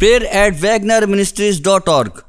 prayer@wagnarministries.org।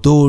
2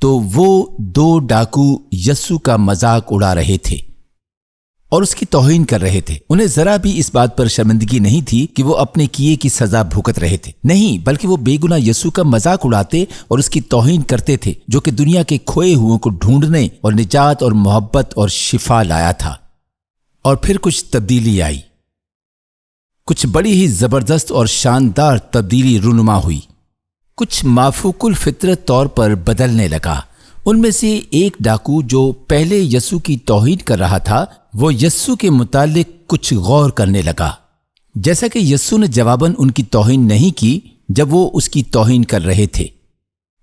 تو وہ 2 ڈاکو یسوع کا مذاق اڑا رہے تھے اور اس کی توہین کر رہے تھے۔ انہیں ذرا بھی اس بات پر شرمندگی نہیں تھی کہ وہ اپنے کیے کی سزا بھگت رہے تھے، نہیں، بلکہ وہ بے گناہ یسوع کا مذاق اڑاتے اور اس کی توہین کرتے تھے، جو کہ دنیا کے کھوئے ہوئوں کو ڈھونڈنے اور نجات اور محبت اور شفا لایا تھا۔ اور پھر کچھ تبدیلی آئی، کچھ بڑی ہی زبردست اور شاندار تبدیلی رونما ہوئی۔ کچھ مافوق الفطرت طور پر بدلنے لگا۔ ان میں سے ایک ڈاکو جو پہلے یسوع کی توہین کر رہا تھا، وہ یسوع کے متعلق کچھ غور کرنے لگا، جیسا کہ یسوع نے جواباً ان کی توہین نہیں کی جب وہ اس کی توہین کر رہے تھے۔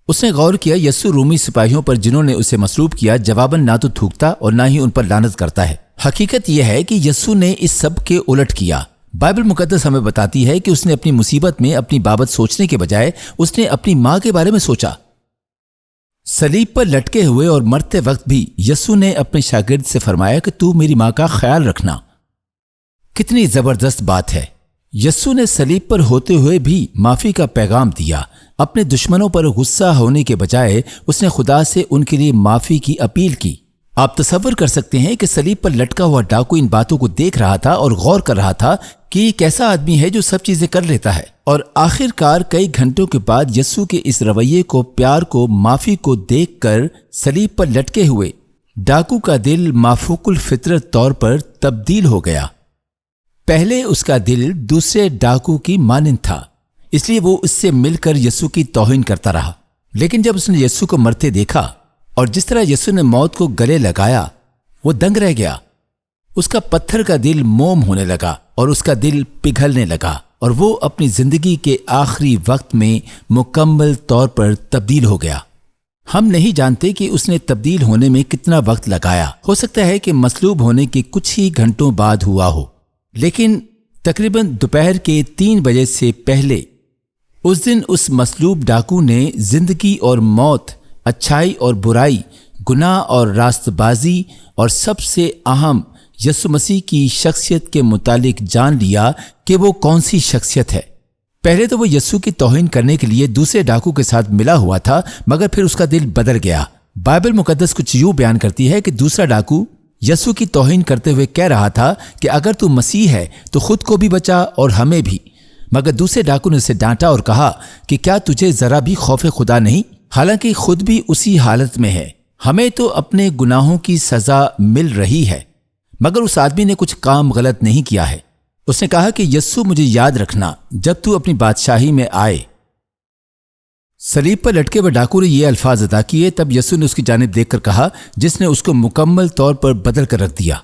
اس نے غور کیا یسوع رومی سپاہیوں پر جنہوں نے اسے مصلوب کیا جواباً نہ تو تھوکتا اور نہ ہی ان پر لعنت کرتا ہے۔ حقیقت یہ ہے کہ یسوع نے اس سب کے الٹ کیا۔ بائبل مقدس ہمیں بتاتی ہے کہ اس نے اپنی مصیبت میں اپنی بابت سوچنے کے بجائے اس نے اپنی ماں کے بارے میں سوچا۔ صلیب پر لٹکے ہوئے اور مرتے وقت بھی یسوع نے اپنے شاگرد سے فرمایا کہ تو میری ماں کا خیال رکھنا۔ کتنی زبردست بات ہے! یسوع نے صلیب پر ہوتے ہوئے بھی معافی کا پیغام دیا۔ اپنے دشمنوں پر غصہ ہونے کے بجائے اس نے خدا سے ان کے لیے معافی کی اپیل کی۔ آپ تصور کر سکتے ہیں کہ صلیب پر لٹکا ہوا ڈاکو ان باتوں کو دیکھ رہا تھا اور غور کر رہا تھا کہ یہ کیسا آدمی ہے جو سب چیزیں کر لیتا ہے، اور آخر کار کئی گھنٹوں کے بعد یسوع کے اس رویے کو، پیار کو، معافی کو دیکھ کر صلیب پر لٹکے ہوئے ڈاکو کا دل مافوق الفطرت طور پر تبدیل ہو گیا۔ پہلے اس کا دل دوسرے ڈاکو کی مانند تھا، اس لیے وہ اس سے مل کر یسوع کی توہین کرتا رہا۔ لیکن جب اس نے یسوع کو مرتے دیکھا اور جس طرح یسوع نے موت کو گلے لگایا، وہ دنگ رہ گیا۔ اس کا پتھر کا دل موم ہونے لگا اور اس کا دل پگھلنے لگا، اور وہ اپنی زندگی کے آخری وقت میں مکمل طور پر تبدیل ہو گیا۔ ہم نہیں جانتے کہ اس نے تبدیل ہونے میں کتنا وقت لگایا، ہو سکتا ہے کہ مصلوب ہونے کے کچھ ہی گھنٹوں بعد ہوا ہو، لیکن تقریباً دوپہر کے 3 بجے سے پہلے اس دن اس مصلوب ڈاکو نے زندگی اور موت، اچھائی اور برائی، گناہ اور راست بازی، اور سب سے اہم یسوع مسیح کی شخصیت کے متعلق جان لیا کہ وہ کون سی شخصیت ہے۔ پہلے تو وہ یسوع کی توہین کرنے کے لیے دوسرے ڈاکو کے ساتھ ملا ہوا تھا، مگر پھر اس کا دل بدل گیا۔ بائبل مقدس کچھ یوں بیان کرتی ہے کہ دوسرا ڈاکو یسوع کی توہین کرتے ہوئے کہہ رہا تھا کہ اگر تو مسیح ہے تو خود کو بھی بچا اور ہمیں بھی، مگر دوسرے ڈاکو نے اسے ڈانٹا اور کہا کہ کیا تجھے ذرا بھی خوف خدا نہیں؟ حالانکہ خود بھی اسی حالت میں ہے۔ ہمیں تو اپنے گناہوں کی سزا مل رہی ہے، مگر اس آدمی نے کچھ کام غلط نہیں کیا ہے۔ اس نے کہا کہ یسوع مجھے یاد رکھنا جب تو اپنی بادشاہی میں آئے۔ صلیب پر لٹکے ہوئے ڈاکو نے یہ الفاظ ادا کیے، تب یسوع نے اس کی جانب دیکھ کر کہا، جس نے اس کو مکمل طور پر بدل کر رکھ دیا،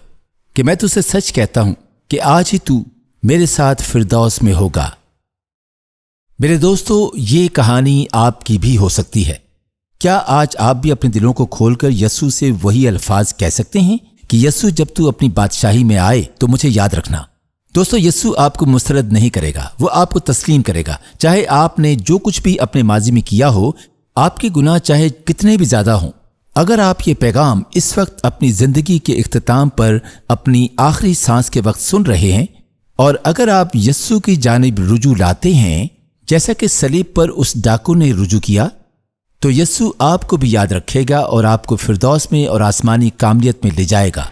کہ میں تجھ سے سچ کہتا ہوں کہ آج ہی تو میرے ساتھ فردوس میں ہوگا۔ میرے دوستو، یہ کہانی آپ کی بھی ہو سکتی ہے۔ کیا آج آپ بھی اپنے دلوں کو کھول کر یسوع سے وہی الفاظ کہہ سکتے ہیں کہ یسوع جب تو اپنی بادشاہی میں آئے تو مجھے یاد رکھنا؟ دوستو، یسوع آپ کو مسترد نہیں کرے گا، وہ آپ کو تسلیم کرے گا، چاہے آپ نے جو کچھ بھی اپنے ماضی میں کیا ہو، آپ کے گناہ چاہے کتنے بھی زیادہ ہوں۔ اگر آپ یہ پیغام اس وقت اپنی زندگی کے اختتام پر اپنی آخری سانس کے وقت سن رہے ہیں، اور اگر آپ یسوع کی جانب رجوع لاتے ہیں جیسا کہ صلیب پر اس ڈاکو نے رجوع کیا، تو یسوع آپ کو بھی یاد رکھے گا اور آپ کو فردوس میں اور آسمانی کاملیت میں لے جائے گا۔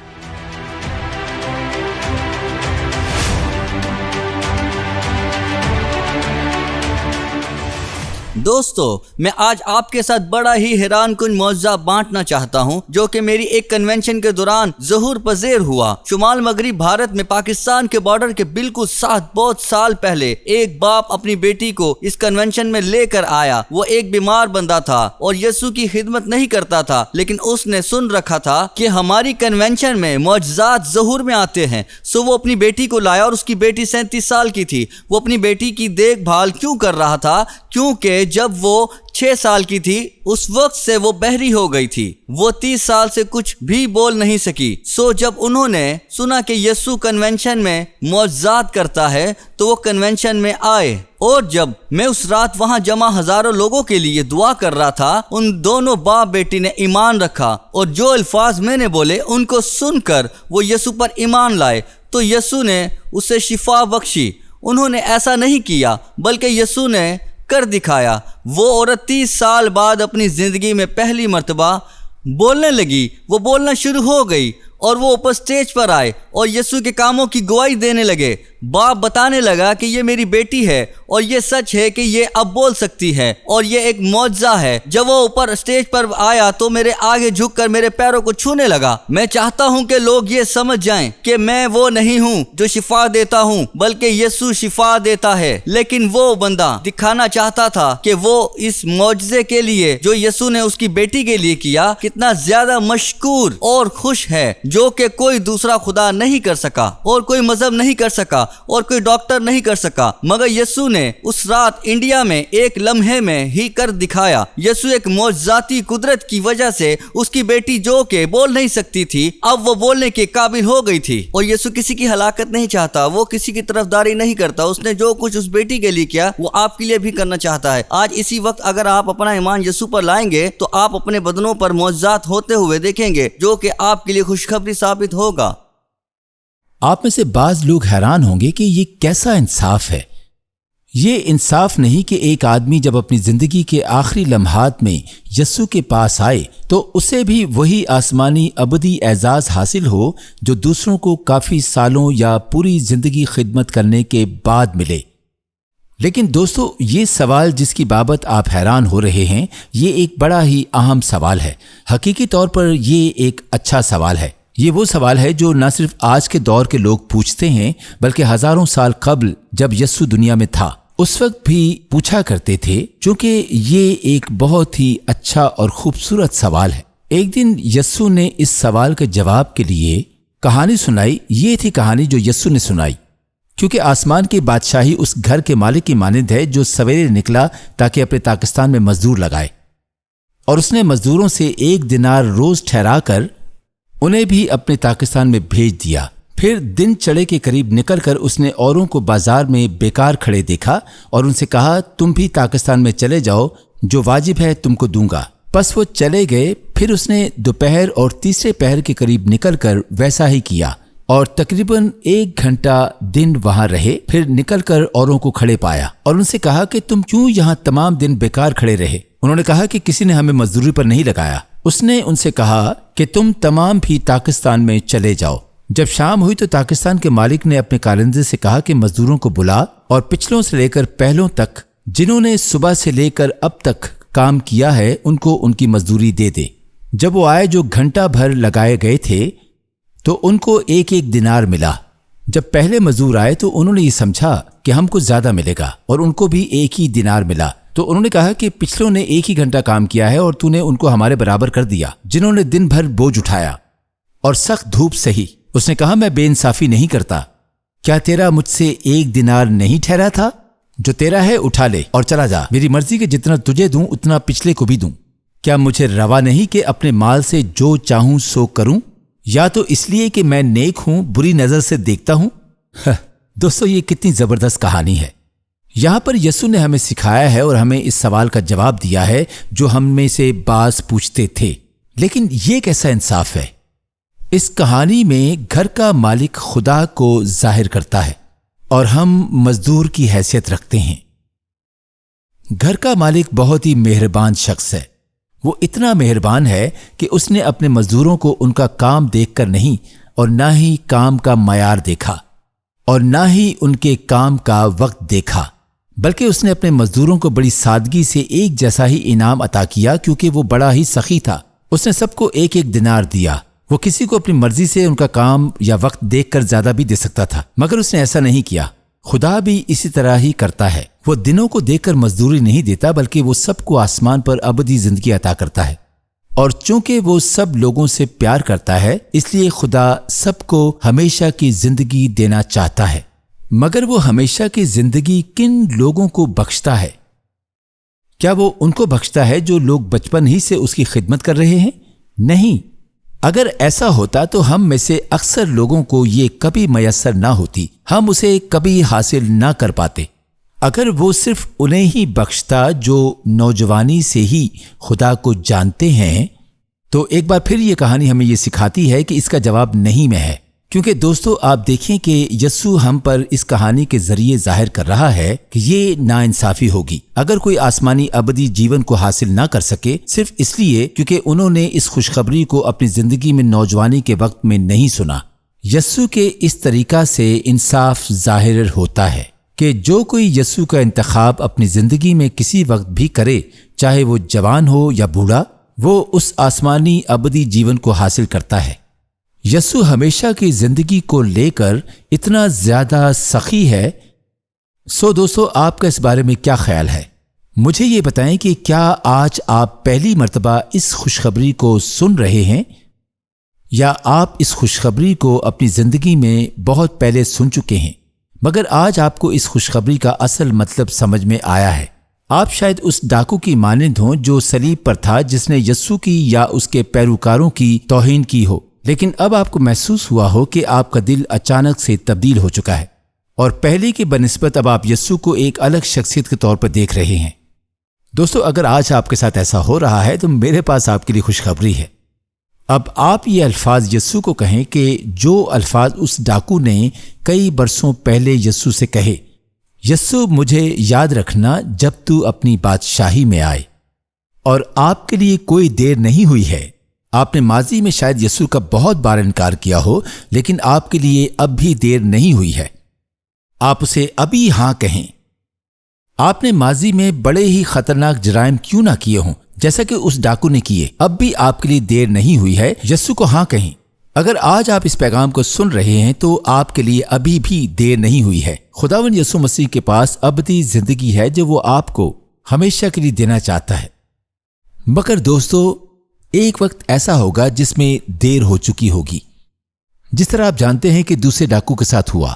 دوستو، میں آج آپ کے ساتھ بڑا ہی حیران کن معجزہ بانٹنا چاہتا ہوں جو کہ میری ایک کنونشن کے دوران ظہور پذیر ہوا۔ شمال مغربی بھارت میں پاکستان کے بارڈر کے بالکل ساتھ بہت سال پہلے ایک باپ اپنی بیٹی کو اس کنونشن میں لے کر آیا۔ وہ ایک بیمار بندہ تھا اور یسوع کی خدمت نہیں کرتا تھا، لیکن اس نے سن رکھا تھا کہ ہماری کنونشن میں معجزات ظہور میں آتے ہیں، سو وہ اپنی بیٹی کو لایا، اور اس کی بیٹی 37 سال کی تھی۔ وہ اپنی بیٹی کی دیکھ بھال کیوں کر رہا تھا؟ کیونکہ جب وہ 6 سال کی تھی اس وقت سے وہ بہری ہو گئی تھی۔ وہ 30 سال سے کچھ بھی بول نہیں سکی۔ سو جب انہوں نے سنا کہ یسوع کنونشن میں معجزات کرتا ہے تو وہ کنونشن میں آئے، اور جب میں اس رات وہاں جمع ہزاروں لوگوں کے لیے دعا کر رہا تھا، ان دونوں باپ بیٹی نے ایمان رکھا، اور جو الفاظ میں نے بولے ان کو سن کر وہ یسوع پر ایمان لائے، تو یسوع نے اسے شفا بخشی۔ انہوں نے ایسا نہیں کیا، بلکہ یسوع نے کر دکھایا۔ وہ عورت 30 سال بعد اپنی زندگی میں پہلی مرتبہ بولنے لگی، وہ بولنا شروع ہو گئی اور وہ اوپر سٹیج پر آئے اور یسوع کے کاموں کی گواہی دینے لگے۔ باپ بتانے لگا کہ یہ میری بیٹی ہے اور یہ سچ ہے کہ یہ اب بول سکتی ہے اور یہ ایک معجزہ ہے۔ جب وہ اوپر سٹیج پر آیا تو میرے آگے جھک کر میرے پیروں کو چھونے لگا۔ میں چاہتا ہوں کہ لوگ یہ سمجھ جائیں کہ میں وہ نہیں ہوں جو شفا دیتا ہوں، بلکہ یسوع شفا دیتا ہے۔ لیکن وہ بندہ دکھانا چاہتا تھا کہ وہ اس معجزے کے لیے جو یسوع نے اس کی بیٹی کے لیے کیا کتنا زیادہ مشکور اور خوش ہے، جو کہ کوئی دوسرا خدا نہیں کر سکا اور کوئی مذہب نہیں کر سکا اور کوئی ڈاکٹر نہیں کر سکا، مگر یسوع نے اس رات انڈیا میں ایک لمحے میں ہی کر دکھایا۔ یسوع ایک معجزاتی قدرت کی وجہ سے اس کی بیٹی جو کہ بول نہیں سکتی تھی اب وہ بولنے کے قابل ہو گئی تھی۔ اور یسوع کسی کی ہلاکت نہیں چاہتا، وہ کسی کی طرفداری نہیں کرتا۔ اس نے جو کچھ اس بیٹی کے لیے کیا وہ آپ کے لیے بھی کرنا چاہتا ہے۔ آج اسی وقت اگر آپ اپنا ایمان یسوع پر لائیں گے تو آپ اپنے بدنوں پر معجزات ہوتے ہوئے دیکھیں گے، جو کہ آپ کے لیے خوشخبری ثابت ہوگا۔ آپ میں سے بعض لوگ حیران ہوں گے کہ یہ کیسا انصاف ہے۔ یہ انصاف نہیں کہ ایک آدمی جب اپنی زندگی کے آخری لمحات میں یسوع کے پاس آئے تو اسے بھی وہی آسمانی ابدی اعزاز حاصل ہو جو دوسروں کو کافی سالوں یا پوری زندگی خدمت کرنے کے بعد ملے۔ لیکن دوستو، یہ سوال جس کی بابت آپ حیران ہو رہے ہیں، یہ ایک بڑا ہی اہم سوال ہے۔ حقیقی طور پر یہ ایک اچھا سوال ہے۔ یہ وہ سوال ہے جو نہ صرف آج کے دور کے لوگ پوچھتے ہیں بلکہ ہزاروں سال قبل جب یسوع دنیا میں تھا اس وقت بھی پوچھا کرتے تھے، چونکہ یہ ایک بہت ہی اچھا اور خوبصورت سوال ہے۔ ایک دن یسوع نے اس سوال کے جواب کے لیے کہانی سنائی۔ یہ تھی کہانی جو یسوع نے سنائی، کیونکہ آسمان کی بادشاہی اس گھر کے مالک کی مانند ہے جو سویرے نکلا تاکہ اپنے تاکستان میں مزدور لگائے، اور اس نے مزدوروں سے 1 دینار روز ٹھہرا کر انہیں بھی اپنے تاکستان میں بھیج دیا۔ پھر دن چڑھے کے قریب نکل کر اس نے اوروں کو بازار میں بیکار کھڑے دیکھا اور ان سے کہا، تم بھی تاکستان میں چلے جاؤ، جو واجب ہے تم کو دوں گا۔ پس وہ چلے گئے۔ پھر اس نے دوپہر اور تیسرے پہر کے قریب نکل کر ویسا ہی کیا اور تقریباً 1 گھنٹہ دن وہاں رہے۔ پھر نکل کر اوروں کو کھڑے پایا اور ان سے کہا کہ تم کیوں یہاں تمام دن بیکار کھڑے رہے؟ انہوں نے کہا کہ کسی نے ہمیں مزدوری پر نہیں لگایا۔ اس نے ان سے کہا کہ تم تمام بھی تاکستان میں چلے جاؤ۔ جب شام ہوئی تو تاکستان کے مالک نے اپنے کارندے سے کہا کہ مزدوروں کو بلا اور پچھلوں سے لے کر پہلوں تک جنہوں نے صبح سے لے کر اب تک کام کیا ہے ان کو ان کی مزدوری دے دے۔ جب وہ آئے جو گھنٹہ بھر لگائے گئے تھے تو ان کو 1 دینار ملا۔ جب پہلے مزدور آئے تو انہوں نے یہ سمجھا کہ ہم کو زیادہ ملے گا اور ان کو بھی 1 دینار ملا۔ تو انہوں نے کہا کہ پچھلوں نے 1 گھنٹہ کام کیا ہے اور تو نے ان کو ہمارے برابر کر دیا، جنہوں نے دن بھر بوجھ اٹھایا اور سخت دھوپ سہی۔ اس نے کہا، میں بے انصافی نہیں کرتا۔ کیا تیرا مجھ سے 1 دینار نہیں ٹھہرا تھا؟ جو تیرا ہے اٹھا لے اور چلا جا، میری مرضی کے جتنا تجھے دوں اتنا پچھلے کو بھی دوں۔ کیا مجھے روا نہیں کہ اپنے مال سے جو چاہوں سو کروں؟ یا تو اس لیے کہ میں نیک ہوں بری نظر سے دیکھتا ہوں؟ دوستو، یہ کتنی زبردست کہانی ہے۔ یہاں پر یسوع نے ہمیں سکھایا ہے اور ہمیں اس سوال کا جواب دیا ہے جو ہم میں سے بعض پوچھتے تھے، لیکن یہ کیسا انصاف ہے؟ اس کہانی میں گھر کا مالک خدا کو ظاہر کرتا ہے اور ہم مزدور کی حیثیت رکھتے ہیں۔ گھر کا مالک بہت ہی مہربان شخص ہے۔ وہ اتنا مہربان ہے کہ اس نے اپنے مزدوروں کو ان کا کام دیکھ کر نہیں اور نہ ہی کام کا معیار دیکھا اور نہ ہی ان کے کام کا وقت دیکھا، بلکہ اس نے اپنے مزدوروں کو بڑی سادگی سے ایک جیسا ہی انعام عطا کیا، کیونکہ وہ بڑا ہی سخی تھا۔ اس نے سب کو 1 دینار دیا۔ وہ کسی کو اپنی مرضی سے ان کا کام یا وقت دیکھ کر زیادہ بھی دے سکتا تھا، مگر اس نے ایسا نہیں کیا۔ خدا بھی اسی طرح ہی کرتا ہے۔ وہ دنوں کو دیکھ کر مزدوری نہیں دیتا، بلکہ وہ سب کو آسمان پر ابدی زندگی عطا کرتا ہے۔ اور چونکہ وہ سب لوگوں سے پیار کرتا ہے، اس لیے خدا سب کو ہمیشہ کی زندگی دینا چاہتا ہے۔ مگر وہ ہمیشہ کی زندگی کن لوگوں کو بخشتا ہے؟ کیا وہ ان کو بخشتا ہے جو لوگ بچپن ہی سے اس کی خدمت کر رہے ہیں؟ نہیں۔ اگر ایسا ہوتا تو ہم میں سے اکثر لوگوں کو یہ کبھی میسر نہ ہوتی، ہم اسے کبھی حاصل نہ کر پاتے۔ اگر وہ صرف انہیں ہی بخشتا جو نوجوانی سے ہی خدا کو جانتے ہیں، تو ایک بار پھر یہ کہانی ہمیں یہ سکھاتی ہے کہ اس کا جواب نہیں میں ہے۔ کیونکہ دوستو آپ دیکھیں کہ یسوع ہم پر اس کہانی کے ذریعے ظاہر کر رہا ہے کہ یہ ناانصافی ہوگی اگر کوئی آسمانی ابدی جیون کو حاصل نہ کر سکے صرف اس لیے کیونکہ انہوں نے اس خوشخبری کو اپنی زندگی میں نوجوانی کے وقت میں نہیں سنا۔ یسوع کے اس طریقہ سے انصاف ظاہر ہوتا ہے کہ جو کوئی یسوع کا انتخاب اپنی زندگی میں کسی وقت بھی کرے، چاہے وہ جوان ہو یا بوڑھا، وہ اس آسمانی ابدی جیون کو حاصل کرتا ہے۔ یسوع ہمیشہ کی زندگی کو لے کر اتنا زیادہ سخی ہے۔ دوستو آپ کا اس بارے میں کیا خیال ہے؟ مجھے یہ بتائیں کہ کیا آج آپ پہلی مرتبہ اس خوشخبری کو سن رہے ہیں یا آپ اس خوشخبری کو اپنی زندگی میں بہت پہلے سن چکے ہیں مگر آج آپ کو اس خوشخبری کا اصل مطلب سمجھ میں آیا ہے؟ آپ شاید اس ڈاکو کی مانند ہوں جو صلیب پر تھا، جس نے یسوع کی یا اس کے پیروکاروں کی توہین کی ہو، لیکن اب آپ کو محسوس ہوا ہو کہ آپ کا دل اچانک سے تبدیل ہو چکا ہے اور پہلے کے بنسبت اب آپ یسوع کو ایک الگ شخصیت کے طور پر دیکھ رہے ہیں۔ دوستو اگر آج آپ کے ساتھ ایسا ہو رہا ہے تو میرے پاس آپ کے لیے خوشخبری ہے۔ اب آپ یہ الفاظ یسوع کو کہیں کہ جو الفاظ اس ڈاکو نے کئی برسوں پہلے یسوع سے کہے، یسوع مجھے یاد رکھنا جب تو اپنی بادشاہی میں آئے۔ اور آپ کے لیے کوئی دیر نہیں ہوئی ہے۔ آپ نے ماضی میں شاید یسوع کا بہت بار انکار کیا ہو، لیکن آپ کے لیے اب بھی دیر نہیں ہوئی ہے۔ آپ اسے ابھی ہاں کہیں۔ آپ نے ماضی میں بڑے ہی خطرناک جرائم کیوں نہ کیے ہوں جیسا کہ اس ڈاکو نے کیے، اب بھی آپ کے لیے دیر نہیں ہوئی ہے۔ یسوع کو ہاں کہیں۔ اگر آج آپ اس پیغام کو سن رہے ہیں تو آپ کے لیے ابھی بھی دیر نہیں ہوئی ہے۔ خداوند یسوع مسیح کے پاس ابدی زندگی ہے جو وہ آپ کو ہمیشہ کے لیے دینا چاہتا ہے۔ مگر دوستو ایک وقت ایسا ہوگا جس میں دیر ہو چکی ہوگی، جس طرح آپ جانتے ہیں کہ دوسرے ڈاکو کے ساتھ ہوا۔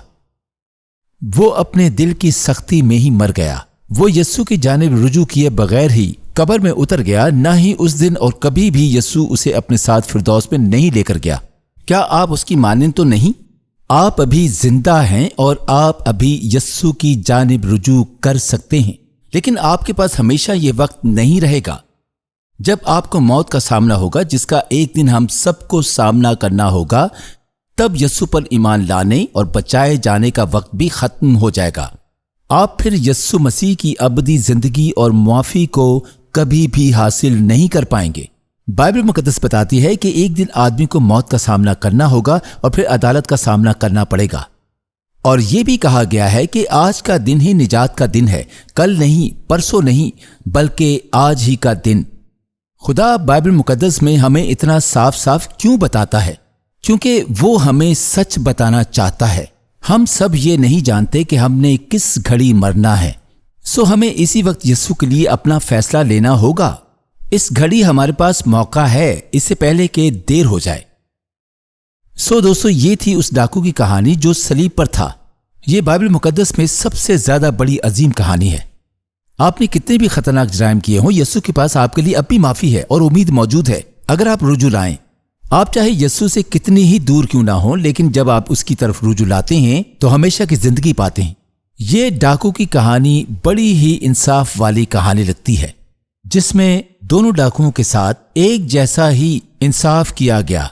وہ اپنے دل کی سختی میں ہی مر گیا۔ وہ یسوع کی جانب رجوع کیے بغیر ہی قبر میں اتر گیا، نہ ہی اس دن اور کبھی بھی یسوع اسے اپنے ساتھ فردوس میں نہیں لے کر گیا۔ کیا آپ اس کی مانند تو نہیں؟ آپ ابھی زندہ ہیں اور آپ ابھی یسوع کی جانب رجوع کر سکتے ہیں، لیکن آپ کے پاس ہمیشہ یہ وقت نہیں رہے گا جب آپ کو موت کا سامنا ہوگا، جس کا ایک دن ہم سب کو سامنا کرنا ہوگا۔ تب یسوع پر ایمان لانے اور بچائے جانے کا وقت بھی ختم ہو جائے گا۔ آپ پھر یسوع مسیح کی ابدی زندگی اور معافی کو کبھی بھی حاصل نہیں کر پائیں گے۔ بائبل مقدس بتاتی ہے کہ ایک دن آدمی کو موت کا سامنا کرنا ہوگا اور پھر عدالت کا سامنا کرنا پڑے گا۔ اور یہ بھی کہا گیا ہے کہ آج کا دن ہی نجات کا دن ہے، کل نہیں، پرسوں نہیں، بلکہ آج ہی کا دن۔ خدا بائبل مقدس میں ہمیں اتنا صاف صاف کیوں بتاتا ہے؟ کیونکہ وہ ہمیں سچ بتانا چاہتا ہے۔ ہم سب یہ نہیں جانتے کہ ہم نے کس گھڑی مرنا ہے، سو ہمیں اسی وقت یسوع کے لیے اپنا فیصلہ لینا ہوگا۔ اس گھڑی ہمارے پاس موقع ہے، اس سے پہلے کہ دیر ہو جائے۔ دوستو یہ تھی اس ڈاکو کی کہانی جو صلیب پر تھا۔ یہ بائبل مقدس میں سب سے زیادہ بڑی عظیم کہانی ہے۔ آپ نے کتنے بھی خطرناک جرائم کیے ہوں، یسوع کے پاس آپ کے لیے اب بھی معافی ہے اور امید موجود ہے اگر آپ رجوع لائیں۔ آپ چاہے یسوع سے کتنی ہی دور کیوں نہ ہوں، لیکن جب آپ اس کی طرف رجوع لاتے ہیں تو ہمیشہ کی زندگی پاتے ہیں۔ یہ ڈاکو کی کہانی بڑی ہی انصاف والی کہانی لگتی ہے، جس میں دونوں ڈاکوؤں کے ساتھ ایک جیسا ہی انصاف کیا گیا۔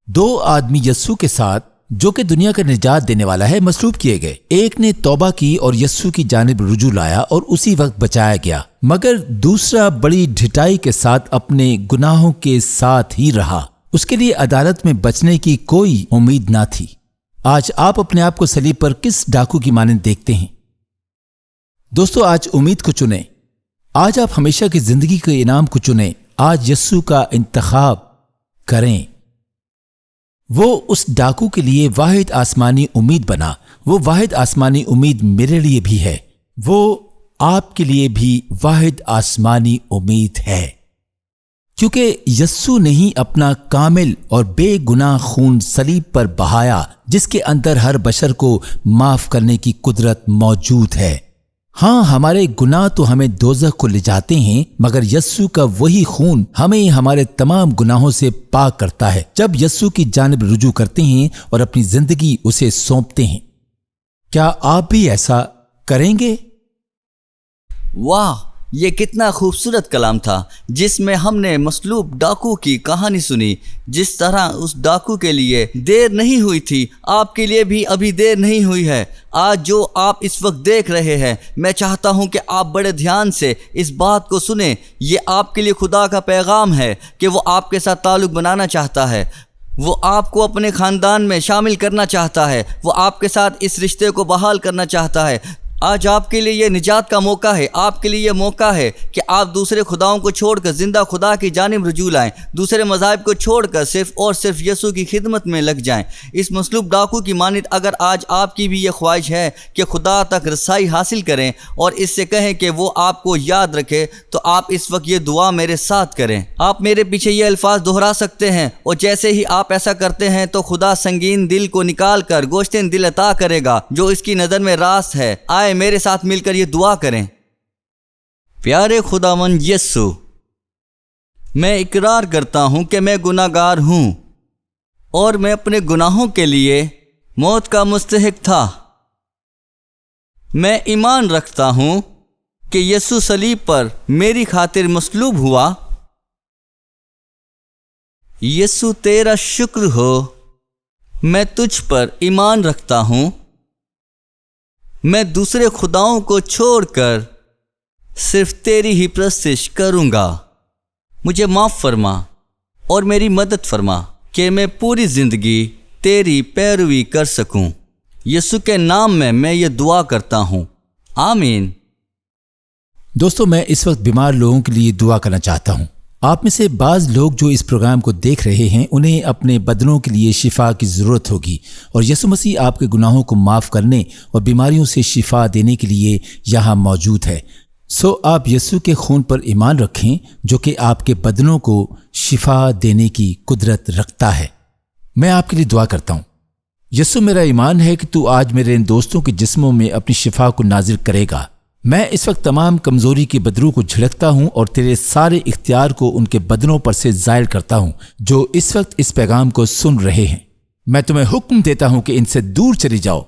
دو آدمی یسوع کے ساتھ، جو کہ دنیا کا نجات دینے والا ہے، مصلوب کیے گئے۔ ایک نے توبہ کی اور یسوع کی جانب رجوع لایا اور اسی وقت بچایا گیا، مگر دوسرا بڑی ڈھٹائی کے ساتھ اپنے گناہوں کے ساتھ ہی رہا۔ اس کے لیے عدالت میں بچنے کی کوئی امید نہ تھی۔ آج آپ اپنے آپ کو صلیب پر کس ڈاکو کی مانند دیکھتے ہیں؟ دوستو آج امید کو چنیں۔ آج آپ ہمیشہ کی زندگی کے انعام کو چنیں۔ آج یسوع کا انتخاب کریں۔ وہ اس ڈاکو کے لیے واحد آسمانی امید بنا۔ وہ واحد آسمانی امید میرے لیے بھی ہے، وہ آپ کے لیے بھی واحد آسمانی امید ہے، کیونکہ یسوع نے ہی اپنا کامل اور بے گناہ خون صلیب پر بہایا، جس کے اندر ہر بشر کو معاف کرنے کی قدرت موجود ہے۔ ہاں، ہمارے گناہ تو ہمیں دوزخ کو لے جاتے ہیں، مگر یسوع کا وہی خون ہمیں ہمارے تمام گناہوں سے پاک کرتا ہے جب یسوع کی جانب رجوع کرتے ہیں اور اپنی زندگی اسے سونپتے ہیں۔ کیا آپ بھی ایسا کریں گے؟ واہ، یہ کتنا خوبصورت کلام تھا جس میں ہم نے مصلوب ڈاکو کی کہانی سنی۔ جس طرح اس ڈاکو کے لیے دیر نہیں ہوئی تھی، آپ کے لیے بھی ابھی دیر نہیں ہوئی ہے۔ آج جو آپ اس وقت دیکھ رہے ہیں، میں چاہتا ہوں کہ آپ بڑے دھیان سے اس بات کو سنیں۔ یہ آپ کے لیے خدا کا پیغام ہے کہ وہ آپ کے ساتھ تعلق بنانا چاہتا ہے، وہ آپ کو اپنے خاندان میں شامل کرنا چاہتا ہے، وہ آپ کے ساتھ اس رشتے کو بحال کرنا چاہتا ہے۔ آج آپ کے لیے یہ نجات کا موقع ہے، آپ کے لیے یہ موقع ہے کہ آپ دوسرے خداؤں کو چھوڑ کر زندہ خدا کی جانب رجوع لائیں، دوسرے مذاہب کو چھوڑ کر صرف اور صرف یسوع کی خدمت میں لگ جائیں۔ اس مصلوب ڈاکو کی مانند اگر آج آپ کی بھی یہ خواہش ہے کہ خدا تک رسائی حاصل کریں اور اس سے کہیں کہ وہ آپ کو یاد رکھے، تو آپ اس وقت یہ دعا میرے ساتھ کریں۔ آپ میرے پیچھے یہ الفاظ دہرا سکتے ہیں، اور جیسے ہی آپ ایسا کرتے ہیں تو خدا سنگین دل کو نکال کر گوشتین دل عطا کرے گا جو اس کی نظر میں راست ہے۔ آئے میرے ساتھ مل کر یہ دعا کریں۔ پیارے خداوند یسوع، میں اقرار کرتا ہوں کہ میں گناہ گار ہوں اور میں اپنے گناہوں کے لیے موت کا مستحق تھا۔ میں ایمان رکھتا ہوں کہ یسوع صلیب پر میری خاطر مصلوب ہوا۔ یسوع تیرا شکر ہو، میں تجھ پر ایمان رکھتا ہوں۔ میں دوسرے خداؤں کو چھوڑ کر صرف تیری ہی پرستش کروں گا۔ مجھے معاف فرما اور میری مدد فرما کہ میں پوری زندگی تیری پیروی کر سکوں۔ یسوع کے نام میں یہ دعا کرتا ہوں، آمین۔ دوستو، میں اس وقت بیمار لوگوں کے لیے دعا کرنا چاہتا ہوں۔ آپ میں سے بعض لوگ جو اس پروگرام کو دیکھ رہے ہیں، انہیں اپنے بدنوں کے لیے شفا کی ضرورت ہوگی، اور یسوع مسیح آپ کے گناہوں کو معاف کرنے اور بیماریوں سے شفا دینے کے لیے یہاں موجود ہے۔ سو آپ یسوع کے خون پر ایمان رکھیں جو کہ آپ کے بدنوں کو شفا دینے کی قدرت رکھتا ہے۔ میں آپ کے لیے دعا کرتا ہوں۔ یسوع، میرا ایمان ہے کہ تو آج میرے ان دوستوں کے جسموں میں اپنی شفا کو نازل کرے گا۔ میں اس وقت تمام کمزوری کی بدرو کو جھڑکتا ہوں اور تیرے سارے اختیار کو ان کے بدنوں پر سے زائل کرتا ہوں جو اس وقت اس پیغام کو سن رہے ہیں۔ میں تمہیں حکم دیتا ہوں کہ ان سے دور چلی جاؤ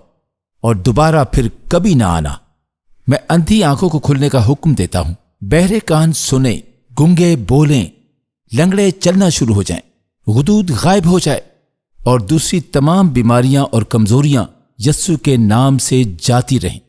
اور دوبارہ پھر کبھی نہ آنا۔ میں اندھی آنکھوں کو کھلنے کا حکم دیتا ہوں، بہرے کان سنیں، گونگے بولیں، لنگڑے چلنا شروع ہو جائیں، غدود غائب ہو جائے، اور دوسری تمام بیماریاں اور کمزوریاں یسوع کے نام سے جاتی رہیں۔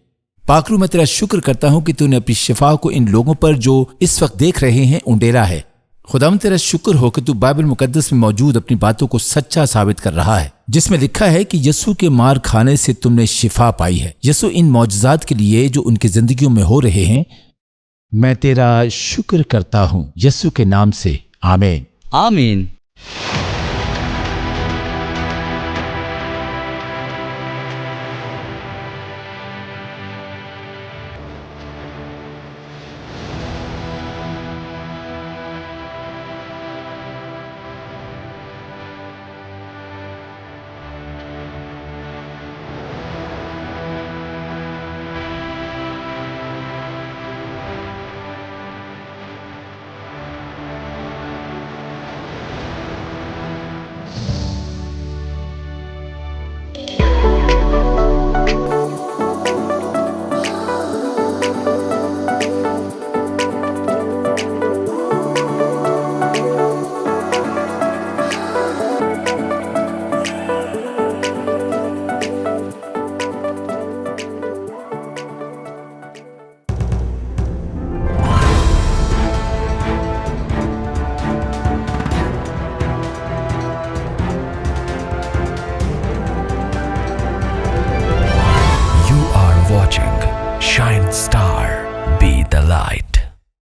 پاکرو، میں تیرا شکر کرتا ہوں کہ تو نے اپنی شفا کو ان لوگوں پر جو اس وقت دیکھ رہے ہیں انڈیرا ہے۔ خداوند، تیرا شکر ہو کہ تو بائبل مقدس میں موجود اپنی باتوں کو سچا ثابت کر رہا ہے، جس میں لکھا ہے کہ یسوع کے مار کھانے سے تم نے شفا پائی ہے۔ یسوع، ان معجزات کے لیے جو ان کی زندگیوں میں ہو رہے ہیں، میں تیرا شکر کرتا ہوں، یسوع کے نام سے، آمین۔ آمین۔